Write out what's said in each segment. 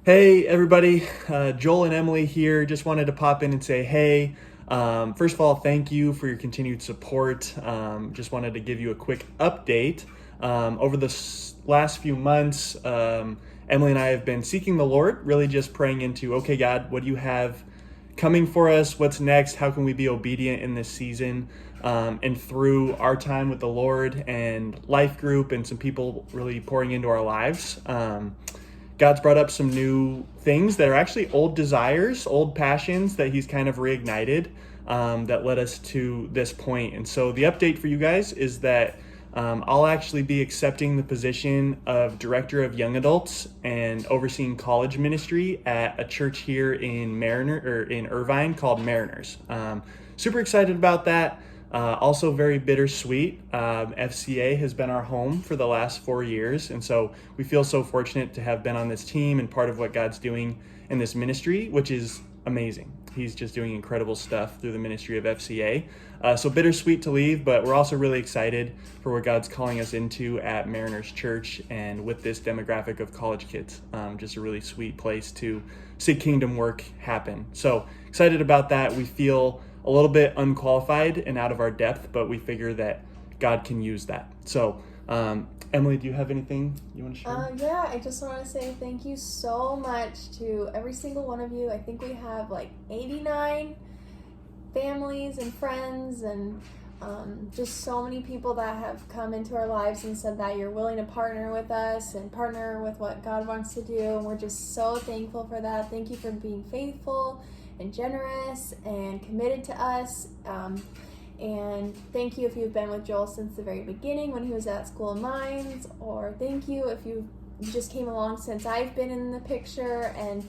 Hey everybody, Joel and Emily here. Just wanted to pop in and say hey. First of all, thank you for your continued support. Just wanted to give you a quick update. Over the last few months, Emily and I have been seeking the Lord, really just praying into, okay, God, what do you have coming for us? What's next? How can we be obedient in this season? And through our time with the Lord and life group and some people really pouring into our lives. God's brought up some new things that are actually old desires, old passions that He's kind of reignited that led us to this point. And so the update for you guys is that I'll actually be accepting the position of Director of Young Adults and overseeing college ministry at a church here in Irvine called Mariners. Super excited about that. Also very bittersweet. FCA has been our home for the last 4 years, and so we feel so fortunate to have been on this team and part of what God's doing in this ministry, which is amazing. He's just doing incredible stuff through the ministry of FCA. So bittersweet to leave, but we're also really excited for what God's calling us into at Mariners Church and with this demographic of college kids. Just a really sweet place to see kingdom work happen. So excited about that. We feel a little bit unqualified and out of our depth, but we figure that God can use that. So, Emily, do you have anything you want to share? Yeah, I just want to say thank you so much to every single one of you. I think we have like 89 families and friends and just so many people that have come into our lives and said that you're willing to partner with us and partner with what God wants to do. And we're just so thankful for that. Thank you for being faithful and generous and committed to us. And thank you if you've been with Joel since the very beginning when he was at School of Mines, or thank you if you just came along since I've been in the picture. And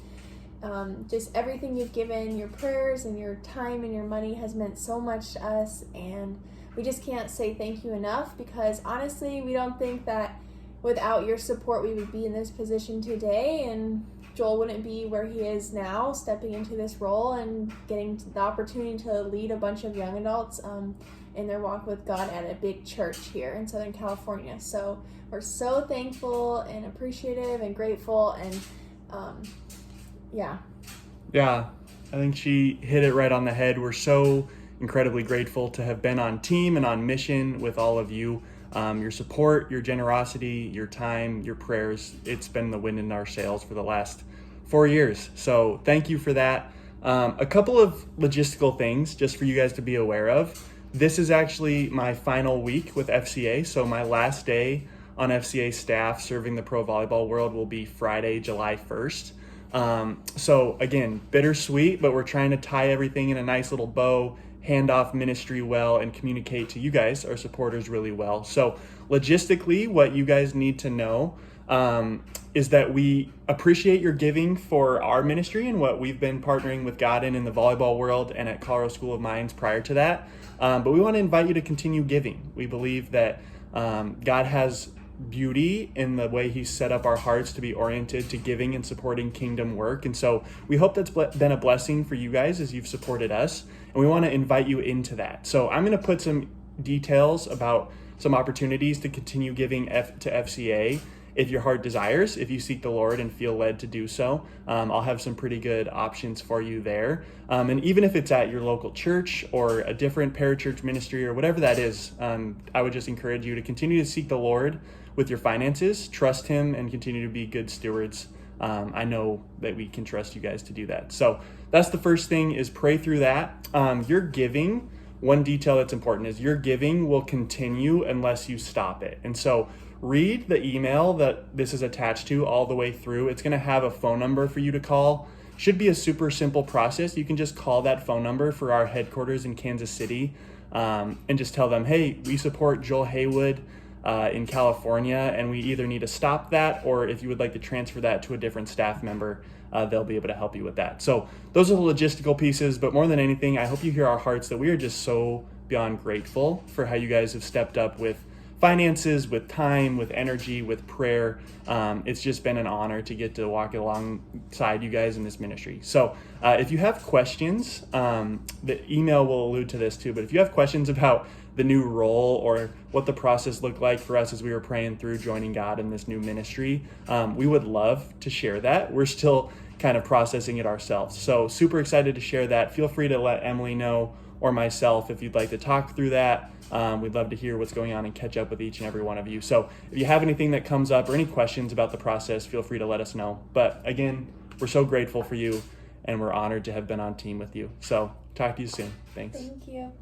just everything you've given, your prayers and your time and your money has meant so much to us, and we just can't say thank you enough, because honestly we don't think that without your support we would be in this position today, and Joel wouldn't be where he is now, stepping into this role and getting the opportunity to lead a bunch of young adults in their walk with God at a big church here in Southern California. So we're so thankful and appreciative and grateful, and yeah. Yeah, I think she hit it right on the head. We're so incredibly grateful to have been on team and on mission with all of you. Your support, your generosity, your time, your prayers, it's been the wind in our sails for the last 4 years. So thank you for that. A couple of logistical things just for you guys to be aware of. This is actually my final week with FCA. So my last day on FCA staff serving the pro volleyball world will be Friday, July 1st. So again, bittersweet, but we're trying to tie everything in a nice little bow, hand off ministry well, and communicate to you guys, our supporters, really well. So logistically, what you guys need to know is that we appreciate your giving for our ministry and what we've been partnering with God in the volleyball world and at Colorado School of Mines prior to that. But we want to invite you to continue giving. We believe that God has beauty in the way He's set up our hearts to be oriented to giving and supporting kingdom work. And so we hope that's been a blessing for you guys as you've supported us. And we want to invite you into that. So I'm going to put some details about some opportunities to continue giving to FCA if your heart desires, if you seek the Lord and feel led to do so. I'll have some pretty good options for you there. And even if it's at your local church or a different parachurch ministry or whatever that is, I would just encourage you to continue to seek the Lord with your finances, trust Him, and continue to be good stewards. I know that we can trust you guys to do that. So that's the first thing, is pray through that. Your giving, one detail that's important is your giving will continue unless you stop it. And so read the email that this is attached to all the way through. It's going to have a phone number for you to call. Should be a super simple process. You can just call that phone number for our headquarters in Kansas City and just tell them, hey, we support Joel Haywood in California, and we either need to stop that, or if you would like to transfer that to a different staff member, they'll be able to help you with that. So those are the logistical pieces, but more than anything, I hope you hear our hearts that we are just so beyond grateful for how you guys have stepped up with finances, with time, with energy, with prayer. It's just been an honor to get to walk alongside you guys in this ministry. So if you have questions, the email will allude to this too, but if you have questions about the new role or what the process looked like for us as we were praying through joining God in this new ministry, we would love to share that. We're still kind of processing it ourselves. So super excited to share that. Feel free to let Emily know or myself if you'd like to talk through that. We'd love to hear what's going on and catch up with each and every one of you. So if you have anything that comes up or any questions about the process, feel free to let us know. But again, we're so grateful for you and we're honored to have been on team with you. So talk to you soon. Thanks. Thank you.